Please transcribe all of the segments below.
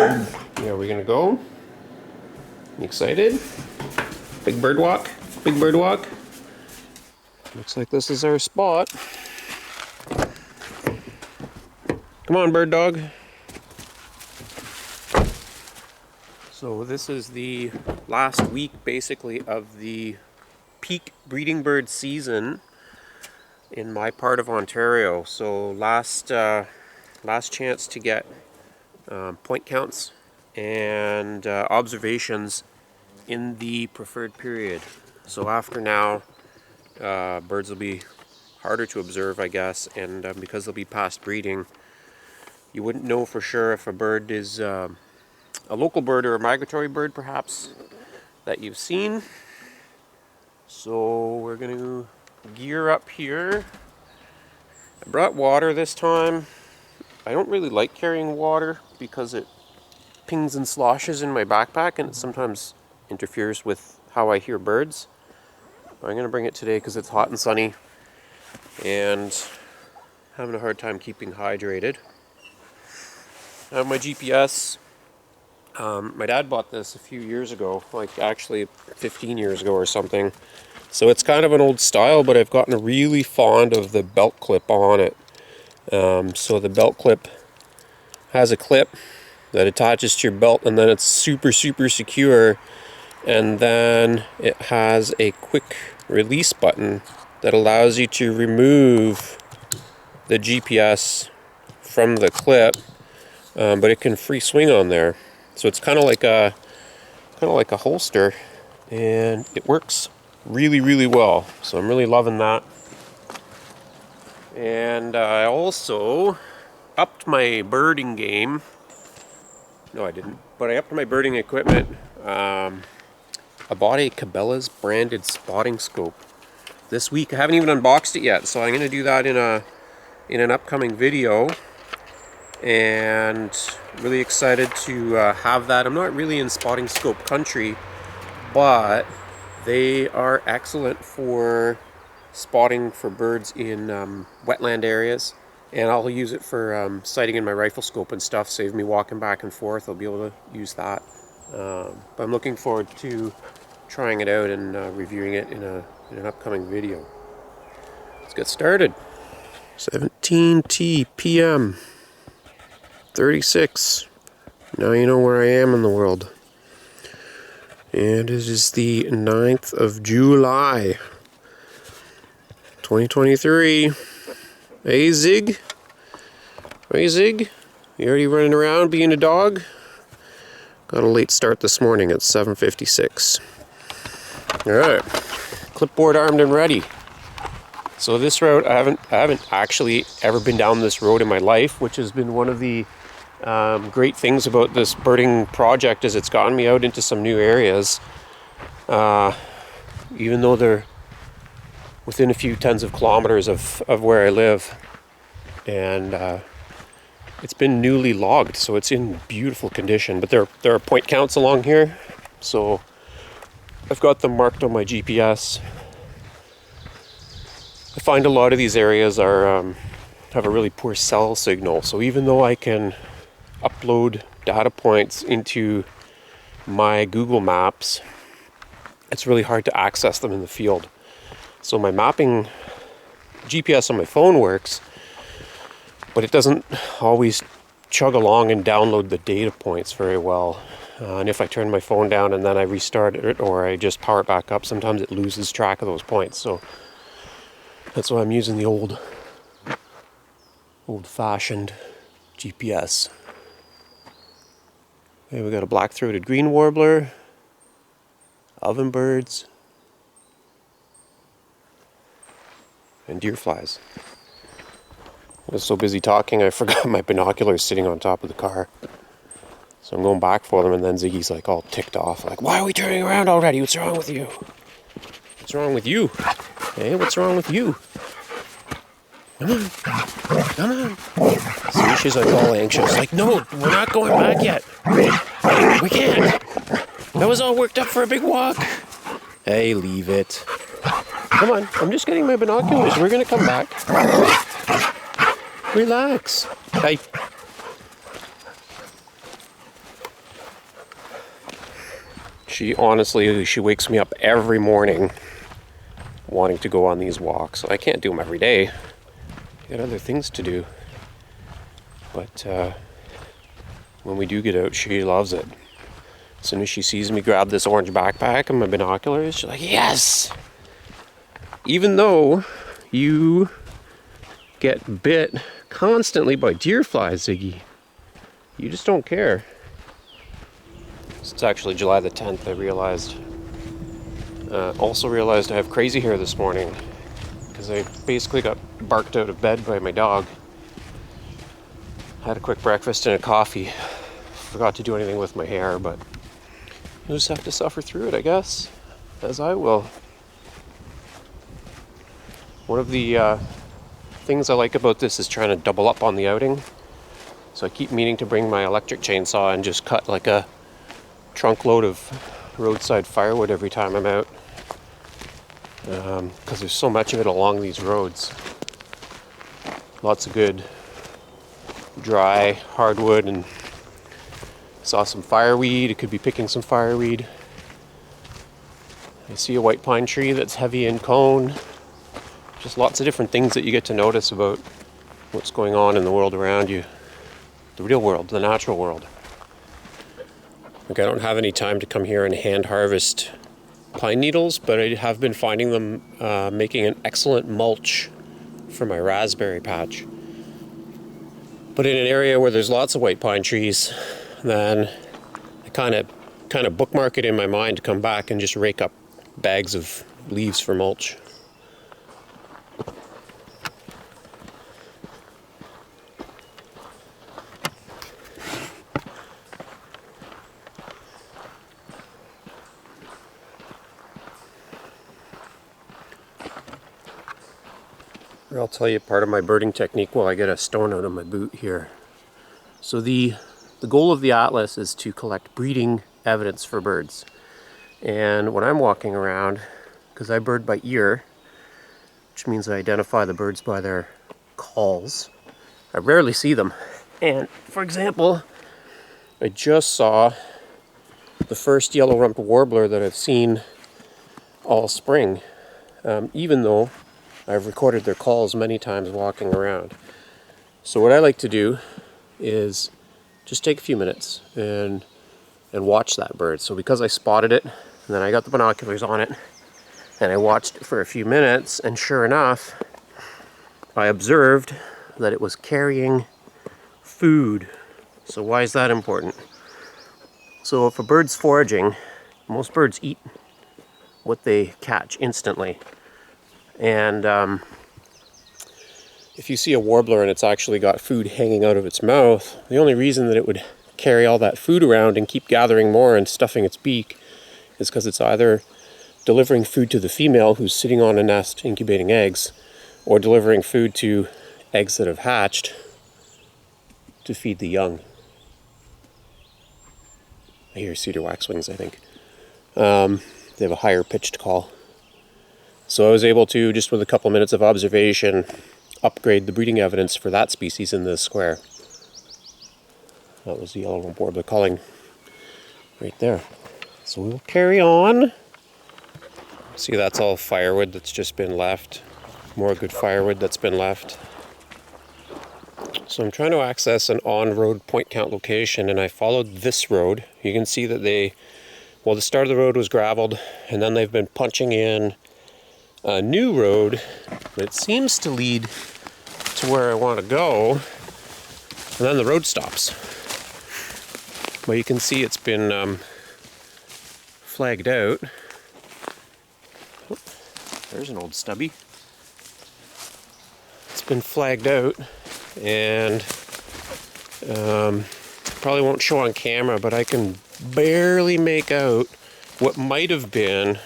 Here we gonna go. You excited? Big bird walk? Big bird walk? Looks like this is our spot. Come on, bird dog. So this is the last week basically of the peak breeding bird season in my part of Ontario. So last chance to get point counts and observations in the preferred period. So after now, birds will be harder to observe, I guess, and because they'll be past breeding, you wouldn't know for sure if a bird is a local bird or a migratory bird, perhaps, that you've seen. So we're going to gear up here. I brought water this time. I don't really like carrying water because it pings and sloshes in my backpack and it sometimes interferes with how I hear birds. But I'm going to bring it today because it's hot and sunny and having a hard time keeping hydrated. I have my GPS. My dad bought this a few years ago, like actually 15 years ago or something. So it's kind of an old style, but I've gotten really fond of the belt clip on it. So the belt clip has a clip that attaches to your belt, and then it's super secure, and then it has a quick release button that allows you to remove the GPS from the clip, but it can free swing on there. So it's kind of like a holster, and it works really well. So I'm really loving that. And I also upped my birding game. No, I didn't. But I upped my birding equipment. I bought a Cabela's branded spotting scope this week. I haven't even unboxed it yet, so I'm going to do that in an upcoming video. And really excited to have that. I'm not really in spotting scope country, but they are excellent for spotting for birds in wetland areas, and I'll use it for sighting in my rifle scope and stuff. Save me walking back and forth. I'll be able to use that. But I'm looking forward to trying it out and reviewing it in an upcoming video. Let's get started. 17 p.m. 36. Now you know where I am in the world. And it is the 9th of July, 2023. Hey, Zig. Hey, Zig. You already running around being a dog? Got a late start this morning at 7:56. Alright. Clipboard armed and ready. So this route, I haven't actually ever been down this road in my life, which has been one of the great things about this birding project, is it's gotten me out into some new areas, even though they're within a few tens of kilometers of where I live, and it's been newly logged, so it's in beautiful condition. But there are point counts along here, so I've got them marked on my GPS. I find a lot of these areas are have a really poor cell signal, so even though I can upload data points into my Google Maps, it's really hard to access them in the field. So my mapping GPS on my phone works, but it doesn't always chug along and download the data points very well. And if I turn my phone down and then I restart it, or I just power it back up, sometimes it loses track of those points. So that's why I'm using the old-fashioned GPS. Okay, we got a black-throated green warbler, ovenbirds, and deer flies. I was so busy talking I forgot my binoculars sitting on top of the car. So I'm going back for them, and then Ziggy's like all ticked off, like, "Why are we turning around already? What's wrong with you? What's wrong with you? Hey, what's wrong with you? Come on. See, she's like all anxious, like, "No, we're not going back yet. We can't. I was all worked up for a big walk." Hey, leave it. Come on, I'm just getting my binoculars. We're gonna come back. Relax. Hey. She wakes me up every morning wanting to go on these walks. I can't do them every day. I got other things to do. But when we do get out, she loves it. As soon as she sees me grab this orange backpack and my binoculars, she's like, yes! Even though you get bit constantly by deer flies, Ziggy, you just don't care. It's actually July the 10th, I realized. Also realized I have crazy hair this morning because I basically got barked out of bed by my dog. Had a quick breakfast and a coffee. Forgot to do anything with my hair, but you'll just have to suffer through it, I guess, as I will. One of the things I like about this is trying to double up on the outing. So I keep meaning to bring my electric chainsaw and just cut like a trunk load of roadside firewood every time I'm out. Because there's so much of it along these roads. Lots of good dry hardwood, and saw some fireweed. It could be picking some fireweed. I see a white pine tree that's heavy in cone. Just lots of different things that you get to notice about what's going on in the world around you. The real world, the natural world. Like, I don't have any time to come here and hand harvest pine needles, but I have been finding them making an excellent mulch for my raspberry patch. But in an area where there's lots of white pine trees, then I kind of bookmark it in my mind to come back and just rake up bags of leaves for mulch. I'll tell you part of my birding technique while I get a stone out of my boot here. So the goal of the atlas is to collect breeding evidence for birds. And when I'm walking around, because I bird by ear, which means I identify the birds by their calls, I rarely see them. And for example, I just saw the first yellow-rumped warbler that I've seen all spring, even though I've recorded their calls many times walking around. So what I like to do is just take a few minutes and watch that bird. So because I spotted it, and then I got the binoculars on it, and I watched it for a few minutes, and sure enough, I observed that it was carrying food. So why is that important? So if a bird's foraging, most birds eat what they catch instantly. And if you see a warbler and it's actually got food hanging out of its mouth, the only reason that it would carry all that food around and keep gathering more and stuffing its beak is because it's either delivering food to the female who's sitting on a nest incubating eggs, or delivering food to eggs that have hatched to feed the young. I hear cedar waxwings, I think. They have a higher pitched call. So I was able to, just with a couple minutes of observation, upgrade the breeding evidence for that species in this square. That was the yellow-rumped warbler calling right there. So we'll carry on. See, that's all firewood that's just been left. More good firewood that's been left. So I'm trying to access an on-road point count location, and I followed this road. You can see that the start of the road was graveled, and then they've been punching in a new road that seems to lead to where I want to go, and then the road stops. But you can see it's been flagged out. Oh, there's an old stubby. It's been flagged out, and probably won't show on camera, but I can barely make out what might have been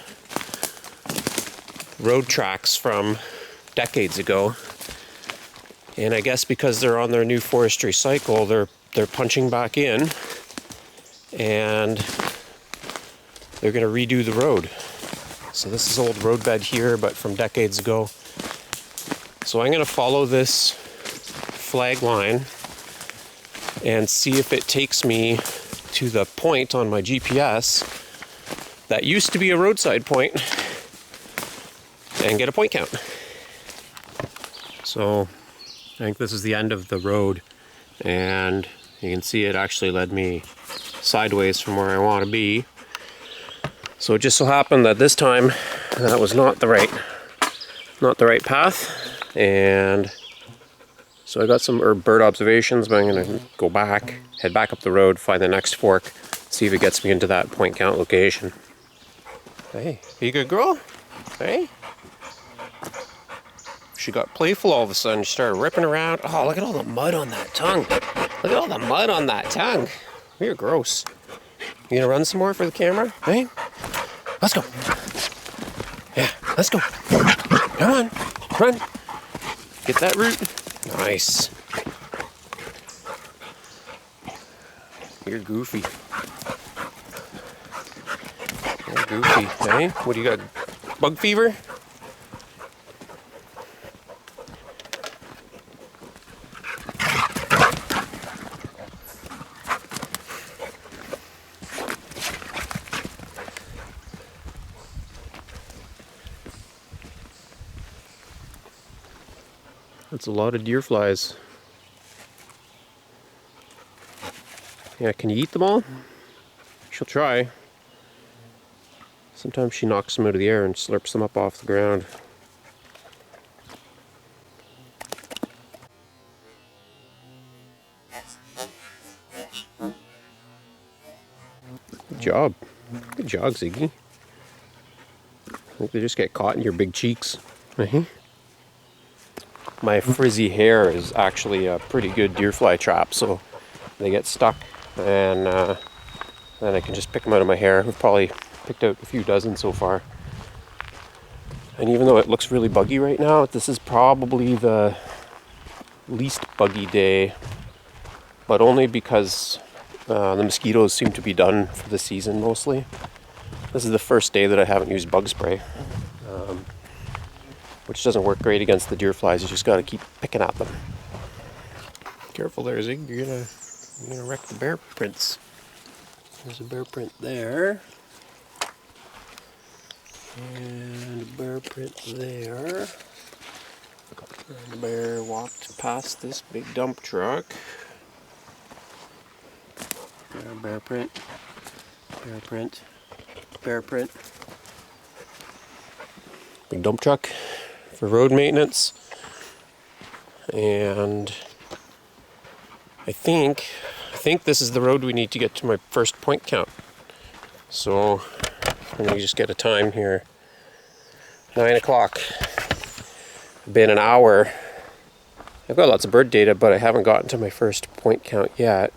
road tracks from decades ago. And I guess because they're on their new forestry cycle, they're punching back in, and they're going to redo the road. So this is old roadbed here, but from decades ago. So I'm going to follow this flag line and see if it takes me to the point on my GPS that used to be a roadside point and get a point count. So I think this is the end of the road, and you can see it actually led me sideways from where I want to be. So it just so happened that this time that was not the right path, and so I got some bird observations, but I'm gonna go back, head back up the road, find the next fork, see if it gets me into that point count location. Hey, you good girl? Hey? She got playful all of a sudden. She started ripping around. Oh, look at all the mud on that tongue. Look at all the mud on that tongue. You're gross. You gonna run some more for the camera? Hey? Let's go. Yeah, let's go. Come on, run. Get that root. Nice. You're goofy. You're goofy. Hey, what do you got? Bug fever? That's a lot of deer flies. Yeah, can you eat them all? She'll try. Sometimes she knocks them out of the air and slurps them up off the ground. Good job. Good job, Ziggy. I think they just get caught in your big cheeks. My frizzy hair is actually a pretty good deer fly trap, so they get stuck, and then I can just pick them out of my hair. We've probably picked out a few dozen so far. And even though it looks really buggy right now, this is probably the least buggy day, but only because the mosquitoes seem to be done for the season mostly. This is the first day that I haven't used bug spray, which doesn't work great against the deer flies. You just got to keep picking at them. Careful there, Zig. You're gonna wreck the bear prints. There's a bear print there, and a bear print there. And the bear walked past this big dump truck. Bear print, bear print, bear print. Big dump truck for road maintenance, and I think this is the road we need to get to my first point count. So I'm gonna just get a time here. 9 o'clock. Been an hour. I've got lots of bird data, but I haven't gotten to my first point count yet.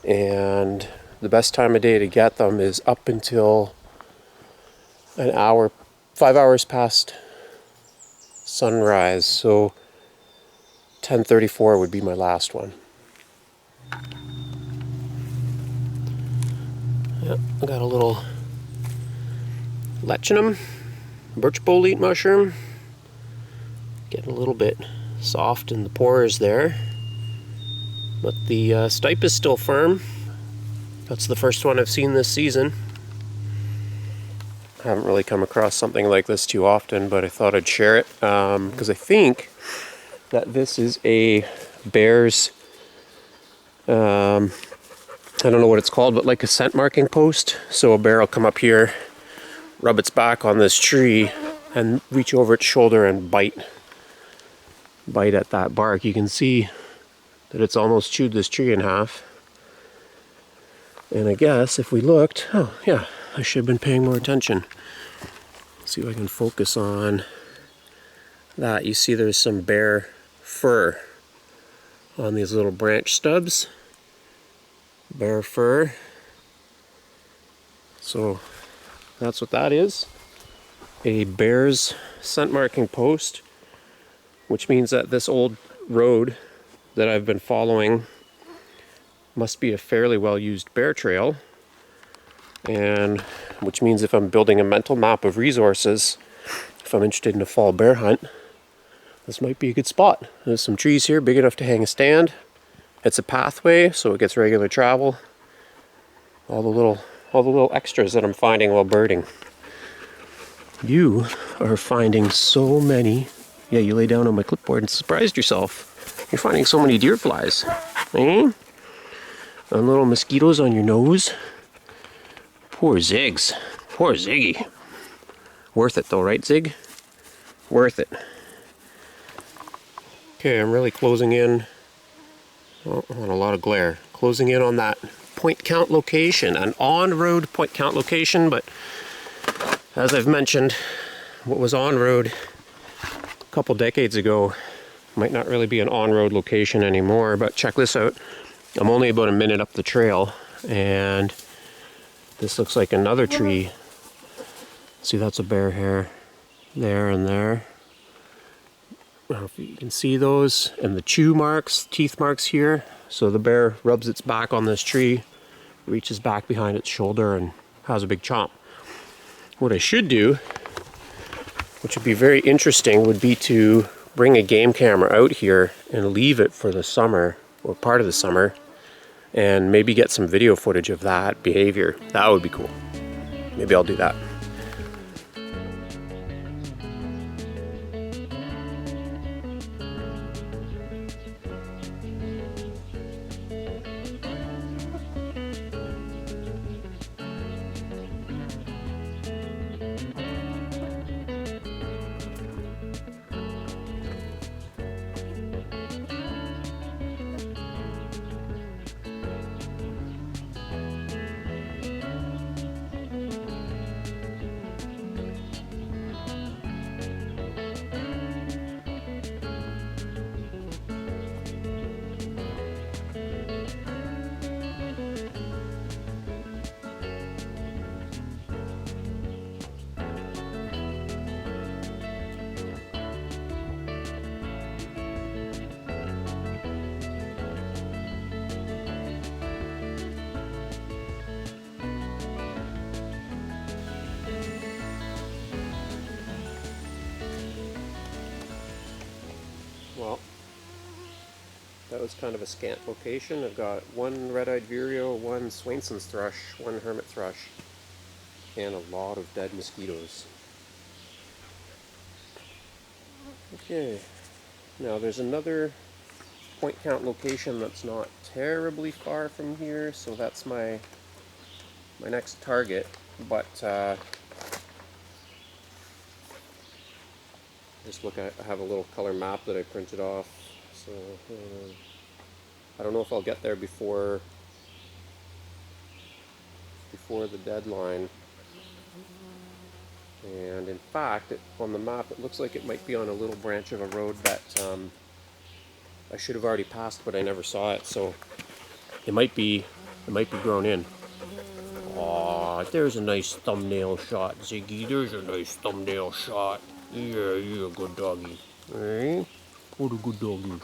And the best time of day to get them is up until an hour, 5 hours past sunrise. So 10:34 would be my last one. Yep, I got a little lechinum, birch bolete mushroom. Getting a little bit soft in the pores there. But the stipe is still firm. That's the first one I've seen this season. I haven't really come across something like this too often, but I thought I'd share it because I think that this is a bear's, I don't know what it's called, but like a scent marking post. So a bear will come up here, rub its back on this tree, and reach over its shoulder and bite at that bark. You can see that it's almost chewed this tree in half. And I guess if we looked, oh yeah, I should have been paying more attention. Let's see if I can focus on that. You see there's some bear fur on these little branch stubs. Bear fur. So that's what that is. A bear's scent marking post, which means that this old road that I've been following must be a fairly well used bear trail, and which means if I'm building a mental map of resources, if I'm interested in a fall bear hunt, this might be a good spot. There's some trees here big enough to hang a stand. It's a pathway, so it gets regular travel. All the little all the little extras that I'm finding while birding. You are finding so many. Yeah, you lay down on my clipboard and surprised yourself. You're finding so many deer flies. Eh? And little mosquitoes on your nose. Poor Ziggs. Poor Ziggy. Worth it though, right, Zig? Worth it. Okay, I'm really closing in. Oh, on a lot of glare. Closing in on that point count location, an on-road point count location, but as I've mentioned, what was on-road a couple decades ago might not really be an on-road location anymore. But check this out. I'm only about a minute up the trail, and this looks like another tree. See, that's a bear hair there and there. I don't know if you can see those, and the chew marks, teeth marks here. So the bear rubs its back on this tree, reaches back behind its shoulder, and has a big chomp. What I should do, which would be very interesting, would be to bring a game camera out here and leave it for the summer, or part of the summer, and maybe get some video footage of that behavior. That would be cool. Maybe I'll do that. Well, that was kind of a scant location. I've got one red-eyed vireo, one Swainson's thrush, one hermit thrush, and a lot of dead mosquitoes. Okay, now there's another point count location that's not terribly far from here, so that's my next target, but just look at, I have a little color map that I printed off, so I don't know if I'll get there before the deadline. And in fact, on the map it looks like it might be on a little branch of a road that I should have already passed, but I never saw it, so it might be grown in. Aw, there's a nice thumbnail shot, Ziggy. There's a nice thumbnail shot. Yeah, you're a good doggy. Eh? What a good doggy.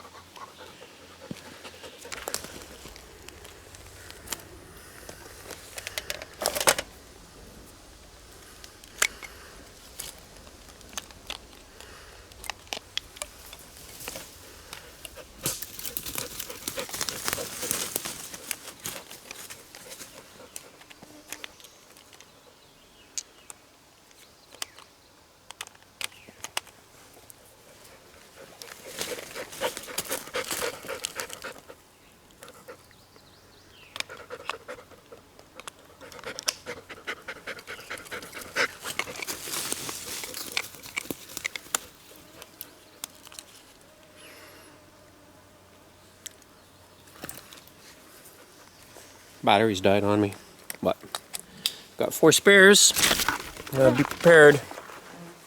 Batteries died on me, but got 4 spares. Gotta be prepared.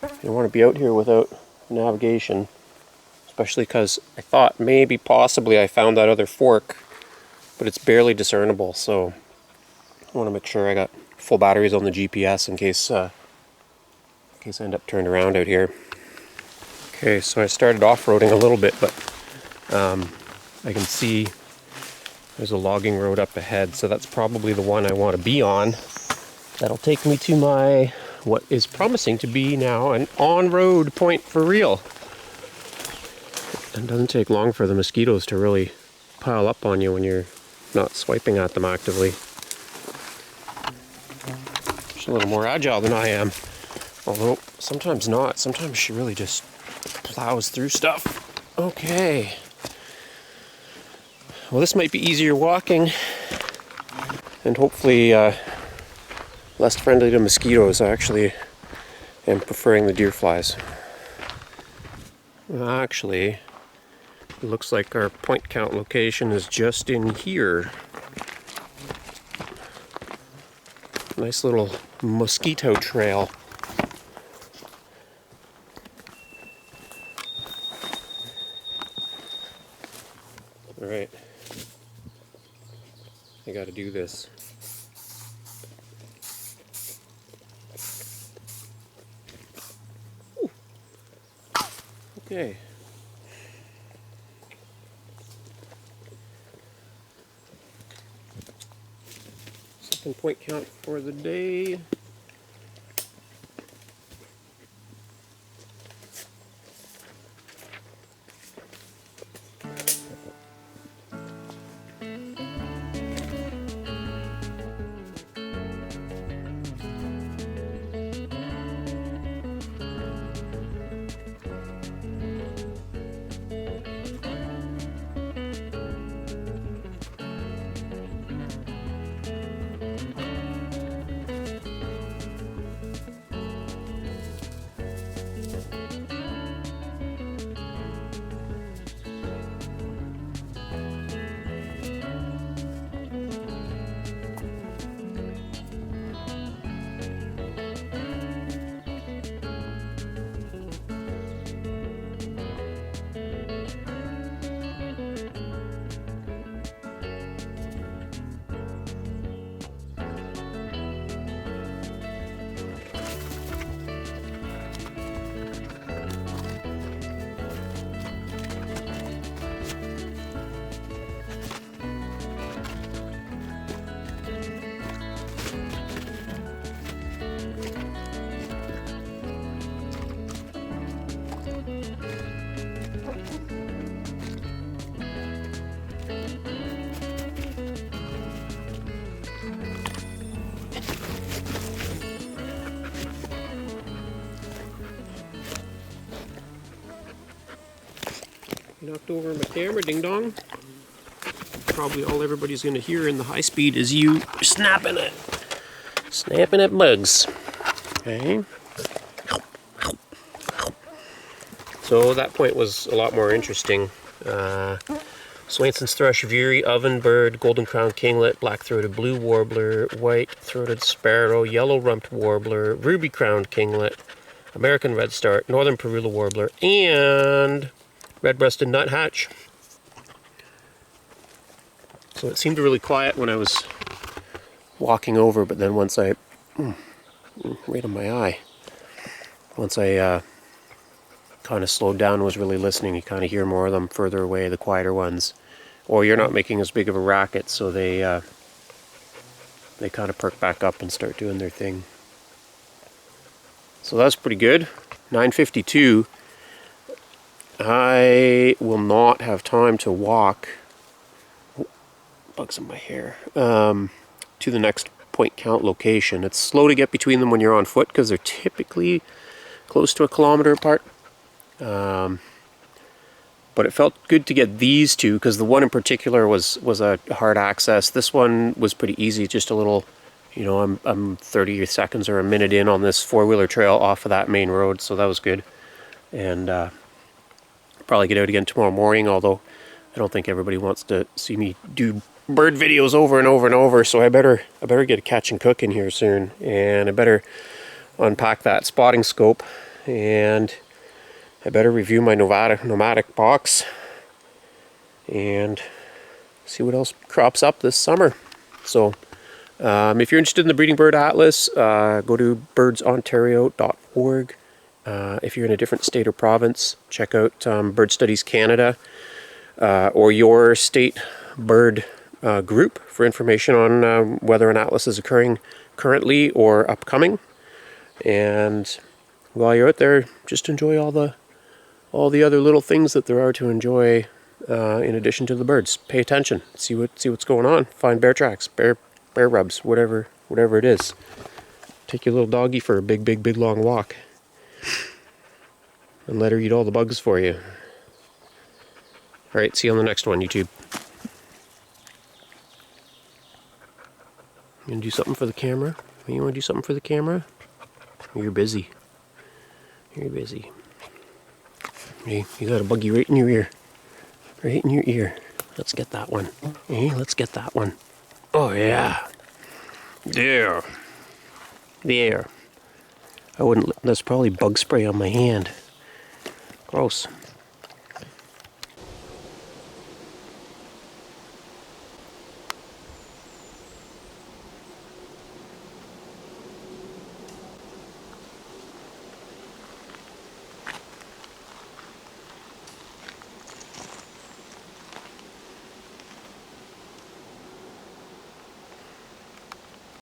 You don't want to be out here without navigation, especially because I thought maybe possibly I found that other fork, but it's barely discernible, so I want to make sure I got full batteries on the GPS in case I end up turned around out here. Okay, so I started off-roading a little bit, but I can see there's a logging road up ahead, so that's probably the one I want to be on. That'll take me to my, what is promising to be now an on-road point for real. It doesn't take long for the mosquitoes to really pile up on you when you're not swiping at them actively. She's a little more agile than I am. Although, sometimes not. Sometimes she really just plows through stuff. Okay. Well, this might be easier walking. And hopefully less friendly to mosquitoes. I actually am preferring the deer flies. Actually, it looks like our point count location is just in here. Nice little mosquito trail. Alright. I gotta do this. Ooh. Okay. Second point count for the day. Knocked over my camera, ding dong. Probably all everybody's going to hear in the high speed is you snapping at bugs. Okay. So that point was a lot more interesting. Swainson's thrush, veery, ovenbird, golden crowned kinglet, black-throated blue warbler, white-throated sparrow, yellow-rumped warbler, ruby-crowned kinglet, American redstart, northern parula warbler, and red-breasted nuthatch. So it seemed really quiet when I was walking over, but then once I, right on my eye, once I kind of slowed down and was really listening, you kind of hear more of them further away, the quieter ones. Or you're not making as big of a racket, so they kind of perk back up and start doing their thing. So that's pretty good. 9:52. I will not have time to walk, bugs in my hair, to the next point count location. It's slow to get between them when you're on foot because they're typically close to a kilometer apart. But it felt good to get these two because the one in particular was a hard access. This one was pretty easy, just a little, you know, I'm 30 seconds or a minute in on this four-wheeler trail off of that main road, so that was good. And probably get out again tomorrow morning, although I don't think everybody wants to see me do bird videos over and over and over, so I better get a catch and cook in here soon, and I better unpack that spotting scope, and I better review my nomadic box and see what else crops up this summer. So if you're interested in the Breeding Bird Atlas, go to BirdsOntario.org. If you're in a different state or province, check out Bird Studies Canada or your state bird group for information on whether an atlas is occurring currently or upcoming. And while you're out there, just enjoy all the other little things that there are to enjoy in addition to the birds. Pay attention, see what's going on. Find bear tracks, bear rubs, whatever it is. Take your little doggy for a big long walk. And let her eat all the bugs for you. Alright, see you on the next one, YouTube. You gonna do something for the camera? You wanna do something for the camera? You're busy. You're busy. Hey, you got a buggy right in your ear. Right in your ear. Let's get that one. Hey, let's get that one. Oh yeah. There. There. I wouldn't, that's probably bug spray on my hand. Gross.